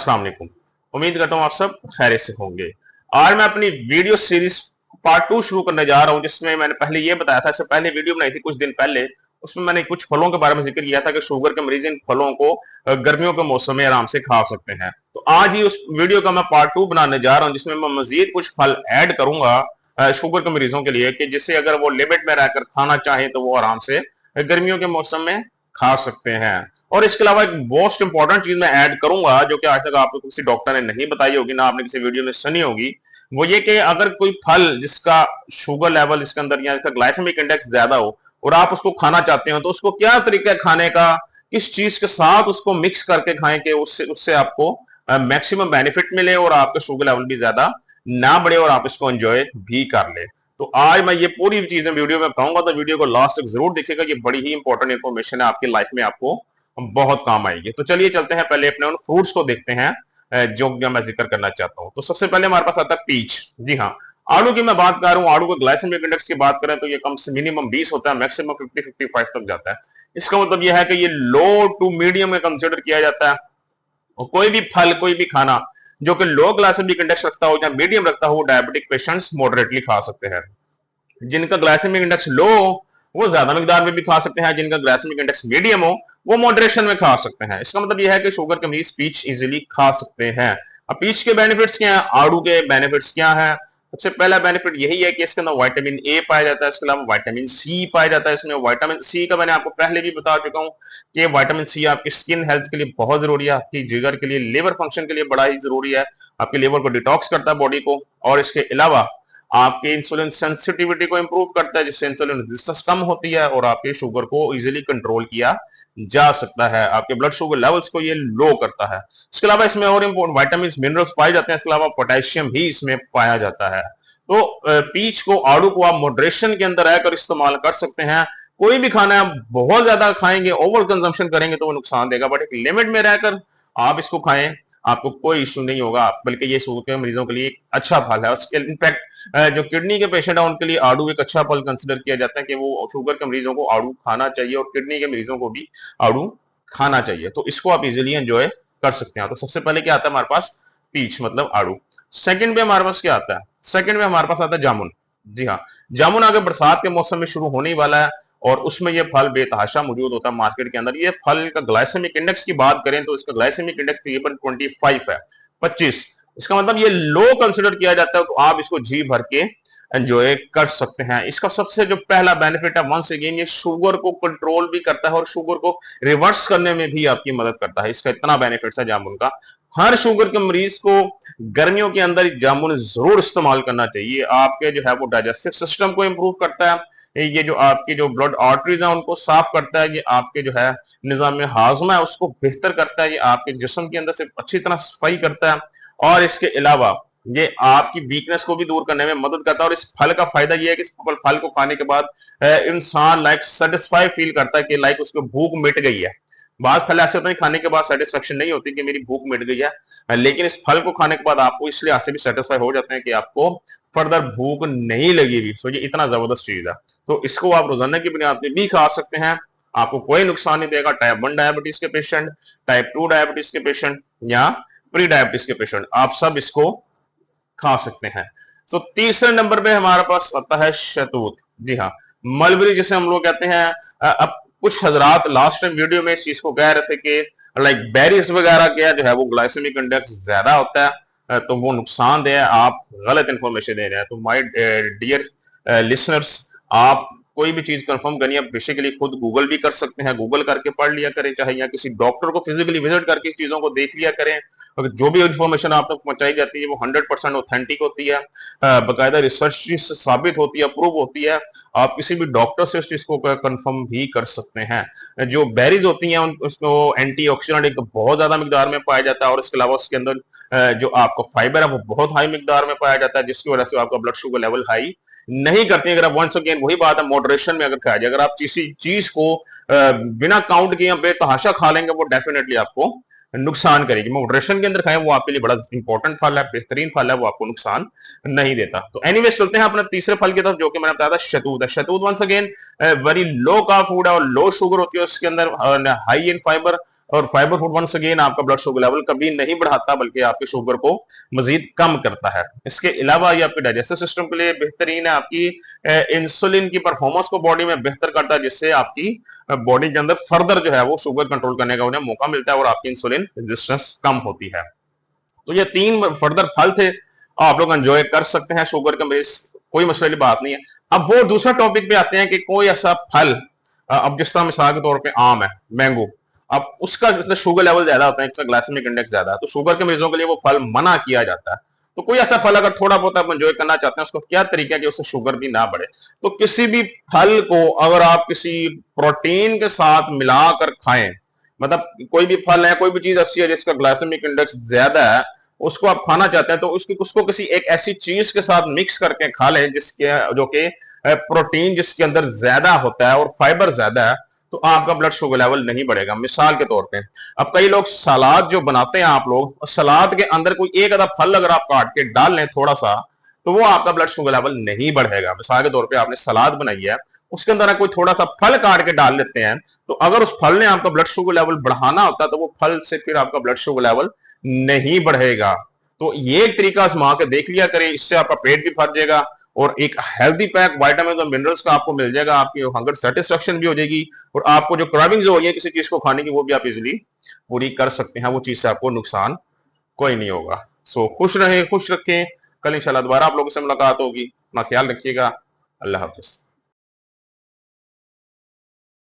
अस्सलाम वालेकुम। उम्मीद करता हूँ आप सब खैरियत से होंगे। आज मैं अपनी वीडियो सीरीज पार्ट 2 शुरू करने जा रहा हूँ, जिसमें मैंने पहले ये बताया था, इससे पहले वीडियो बनाई थी कुछ दिन पहले। उसमें मैंने कुछ फलों के बारे में जिक्र किया था कि शुगर के मरीज इन फलों को गर्मियों के मौसम में आराम से खा सकते हैं। तो आज ही उस वीडियो का मैं पार्ट 2 बनाने जा रहा हूँ, जिसमें मैं मजीद कुछ फल ऐड करूंगा शुगर के मरीजों के लिए, कि जिससे अगर वो लिमिट में रहकर खाना चाहें तो वो आराम से गर्मियों के मौसम में खा सकते हैं। और इसके अलावा एक मोस्ट इंपॉर्टेंट चीज मैं ऐड करूंगा, जो कि आज तक आपको किसी डॉक्टर ने नहीं बताई होगी, ना आपने किसी वीडियो में सुनी होगी। वो ये कि अगर कोई फल जिसका शुगर लेवल इसके अंदर या इसका ग्लाइसेमिक इंडेक्स ज्यादा हो और आप उसको खाना चाहते हो, तो उसको क्या तरीका है खाने का, किस चीज के साथ उसको मिक्स करके खाएं कि उससे उससे आपको मैक्सिमम बेनिफिट मिले और आपका शुगर लेवल भी ज्यादा ना बढ़े और आप इसको एंजॉय भी कर ले। तो आज मैं ये पूरी चीजें वीडियो में बताऊंगा, तो वीडियो को लास्ट तक जरूर देखिएगा। ये बड़ी ही इंपॉर्टेंट इन्फॉर्मेशन है, आपकी लाइफ में आपको बहुत काम आएगी। तो चलिए चलते हैं, पहले अपने उन फ्रूट्स को देखते हैं जो मैं जिक्र करना चाहता हूं। तो सबसे पहले हमारे पास आता है पीच। जी हाँ, आड़ू की मैं बात कर रहा हूँ। आड़ू के ग्लाइसेमिक इंडेक्स की बात करें तो ये कम से मिनिमम 20 होता है, मैक्सिमम 50-55 तक जाता है। इसका मतलब यह है कि ये लो टू मीडियम में कंसिडर किया जाता है। और कोई भी फल, कोई भी खाना जो कि लो ग्लाइसेमिक इंडेक्स रखता हो या मीडियम रखता हो, डायबिटिक पेशेंट्स मॉडरेटली खा सकते हैं। जिनका ग्लाइसेमिक इंडेक्स लो हो वो ज्यादा मिकदार में भी खा सकते हैं, जिनका ग्लाइसेमिक इंडेक्स मीडियम हो वो मॉडरेशन में खा सकते हैं। इसका मतलब यह है कि शुगर के मरीज पीच इजीली खा सकते हैं। अब पीच के बेनिफिट्स क्या हैं, आड़ू के बेनिफिट्स क्या हैं? सबसे पहला बेनिफिट यही है कि इसके अंदर विटामिन ए पाया जाता है, इसके अलावा विटामिन सी पाया जाता है। इसमें विटामिन सी का मैंने आपको पहले भी बता चुका हूं कि विटामिन सी आपकी स्किन हेल्थ के लिए बहुत जरूरी है, आपकी जिगर के लिए, लिवर फंक्शन के लिए बड़ा ही जरूरी है। आपके लिवर को डिटॉक्स करता है बॉडी को, और इसके अलावा आपके इंसुलिन सेंसिटिविटी को इंप्रूव करता है, जिससे इंसुलिन रेजिस्टेंस कम होती है और आपके शुगर को इजीली कंट्रोल किया जा सकता है। आपके ब्लड शुगर लेवल्स को ये लो करता है। इसके अलावा इसमें और इंपॉर्टेंट विटामिन मिनरल्स पाए जाते हैं। इसके अलावा पोटेशियम भी इसमें पाया जाता है। तो पीच को, आड़ू को आप मॉडरेशन के अंदर रहकर इस्तेमाल कर सकते हैं। कोई भी खाना आप बहुत ज्यादा खाएंगे, ओवर कंजम्पशन करेंगे तो वो नुकसान देगा, बट एक लिमिट में रहकर आप इसको खाएं, आपको कोई इश्यू नहीं होगा। बल्कि ये शुगर के मरीजों के लिए एक अच्छा फल है। उसके इनफैक्ट जो किडनी के पेशेंट है उनके लिए आड़ू एक अच्छा फल कंसिडर किया जाता है, कि वो शुगर के मरीजों को आड़ू खाना चाहिए और किडनी के मरीजों को भी आड़ू खाना चाहिए। तो इसको आप इजीली एंजॉय कर सकते हैं। तो सबसे पहले क्या आता है हमारे पास, पीच मतलब आड़ू। सेकंड में हमारे पास क्या आता है, सेकंड में हमारे पास आता है जामुन। जी हाँ, जामुन आगे बरसात के मौसम में शुरू होने वाला है और उसमें यह फल बेतहाशा मौजूद होता है मार्केट के अंदर। ये फल का ग्लाइसेमिक इंडेक्स की बात करें तो इसका ग्लाइसेमिक इंडेक्स तकरीबन 25 है, 25। इसका मतलब ये लो कंसिडर किया जाता है, तो आप इसको जी भर के एंजॉय कर सकते हैं। इसका सबसे जो पहला बेनिफिट है, वंस अगेन ये शुगर को कंट्रोल भी करता है और शुगर को रिवर्स करने में भी आपकी मदद करता है। इसका इतना बेनिफिट है जामुन का। हर शुगर के मरीज को गर्मियों के अंदर जामुन जरूर इस्तेमाल करना चाहिए। आपके जो है वो डाइजेस्टिव सिस्टम को इंप्रूव करता है, ये जो आपकी जो ब्लड आर्टरीज है उनको साफ करता है, ये आपके जो है निजाम हाजमा है उसको बेहतर करता है, ये आपके जिस्म के अंदर से अच्छी तरह सफाई करता है। और इसके अलावा ये आपकी वीकनेस को भी दूर करने में मदद करता है। और इस फल का फायदा ये है कि इस फल को खाने के बाद इंसान लाइक सेटिस्फाई फील करता है, कि लाइक उसको भूख मिट गई है। बाद फल ऐसे होते हैं खाने के बाद सेटिस्फेक्शन नहीं होती कि मेरी भूख मिट गई है, लेकिन इस फल को खाने के बाद आपको इस लिहाज से भी सेटिस्फाई हो जाते हैं कि आपको फर्दर भूख नहीं लगेगी। तो ये इतना जबरदस्त चीज है। तो इसको आप रोजाना की बुनियाद पर भी खा सकते हैं, आपको कोई नुकसान नहीं देगा। टाइप 1 डायबिटीज के पेशेंट, टाइप 2 डायबिटीज के पेशेंट या प्री डायबिटीज के पेशेंट, आप सब इसको खा सकते हैं। तो तीसरे नंबर पे हमारे पास आता है शहतूत। जी हाँ, मलबरी जिसे हम लोग कहते हैं। अब कुछ हजरात लास्ट टाइम वीडियो में इस चीज को कह रहे थे कि लाइक बेरीज वगैरह क्या जो है वो ग्लाइसेमिक इंडेक्स ज्यादा होता है, तो वो नुकसानदेह है, आप गलत इंफॉर्मेशन दे रहे हैं। तो माय डियर लिसनर्स, आप कोई भी चीज कंफर्म करनी है बेसिकली खुद गूगल भी कर सकते हैं, गूगल करके पढ़ लिया करें, चाहे या किसी डॉक्टर को फिजिकली विजिट करके चीजों को देख लिया करें। जो भी इन्फॉर्मेशन आप तक पहुंचाई जाती है वो 100% ऑथेंटिक होती है, बाकायदा रिसर्च से साबित होती है, प्रूव होती है। आप किसी भी डॉक्टर से उस चीज को कंफर्म भी कर सकते हैं। जो बेरीज होती हैं उसको एंटीऑक्सीडेंट एक बहुत ज्यादा मिकदार में पाया जाता है, और इसके अलावा उसके अंदर जो आपका फाइबर है वो बहुत हाई मिकदार में पाया जाता है, जिसकी वजह से आपका ब्लड शुगर लेवल हाई नहीं करती। अगर आप वंस अगेन वही बात है, मॉडरेशन में अगर खाया जाए, अगर आप किसी चीज को बिना काउंट किए बेतहाशा खा लेंगे वो डेफिनेटली आपको नुकसान करेगी। मॉडरेशन के अंदर खाएं, वो आपके लिए बड़ा इंपॉर्टेंट फल है, बेहतरीन फल है, वो आपको नुकसान नहीं देता। तो एनीवेज चलते हैं अपने तीसरे फल की तरफ, जो कि मैंने बताया था शहतूत है। शहतूत वंस अगेन वेरी लो का फूड है और लो शुगर होती है उसके अंदर, हाई इन फाइबर, और फाइबर फूड वंस अगेन आपका ब्लड शुगर लेवल कभी नहीं बढ़ाता, बल्कि आपके शुगर को मजीद कम करता है। इसके अलावा ये आपके डाइजेस्टिव सिस्टम के लिए बेहतरीन है, आपकी इंसुलिन की परफॉर्मेंस को बॉडी में बेहतर करता है, जिससे आपकी बॉडी के अंदर फर्दर जो है वो शुगर कंट्रोल करने का उन्हें मौका मिलता है और आपकी इंसुलिन रेजिस्टेंस कम होती है। तो ये 3 फर्दर फल थे, आप लोग एंजॉय कर सकते हैं शुगर के बेस, कोई मसले की बात नहीं है। अब वो दूसरा टॉपिक पे आते हैं कि कोई ऐसा फल, अब जिस तरह मिसाल के तौर पे आम है, मैंगो, अब उसका जितना शुगर लेवल ज्यादा होता है, इसका ग्लाइसेमिक इंडेक्स ज्यादा है, तो शुगर के मरीजों के लिए वो फल मना किया जाता है। तो कोई ऐसा फल अगर थोड़ा बहुत आप एंजॉय करना चाहते हैं, उसका क्या तरीका है कि उससे शुगर भी ना बढ़े, तो किसी भी फल को अगर आप किसी प्रोटीन के साथ मिलाकर खाएं, मतलब कोई भी फल है, कोई भी चीज ऐसी है जिसका ग्लाइसेमिक इंडेक्स ज्यादा है, उसको आप खाना चाहते हैं, तो उसको किसी एक ऐसी चीज के साथ मिक्स करके खा लें जिसके जो कि प्रोटीन जिसके अंदर ज्यादा होता है और फाइबर ज्यादा है, तो आपका ब्लड शुगर लेवल नहीं बढ़ेगा। मिसाल के तौर पे अब कई लोग सलाद जो बनाते हैं, आप लोग सलाद के अंदर कोई एक आधा फल अगर आप काट के डाल लें थोड़ा सा, तो वो आपका ब्लड शुगर लेवल नहीं बढ़ेगा। मिसाल के तौर पे आपने सलाद बनाई है, उसके अंदर कोई थोड़ा सा फल काट के डाल लेते हैं, तो अगर उस फल ने आपका ब्लड शुगर लेवल बढ़ाना होता है, तो वो फल से फिर आपका ब्लड शुगर लेवल नहीं बढ़ेगा। तो ये एक तरीका आजमा के देख लिया करें, इससे आपका पेट भी भर जाएगा और एक हेल्दी पैक विटामिन और मिनरल्स का आपको मिल जाएगा, आपकी हंगर सेटिस्फेक्शन भी हो जाएगी और आपको जो क्रेविंग्स हो रही है किसी चीज को खाने की, वो भी आप इजीली पूरी कर सकते हैं, वो चीज से आपको नुकसान कोई नहीं होगा। सो खुश रहें, खुश रखें। कल इंशाल्लाह दोबारा आप लोगों से मुलाकात होगी, अपना ख्याल रखिएगा। अल्लाह हाफिज।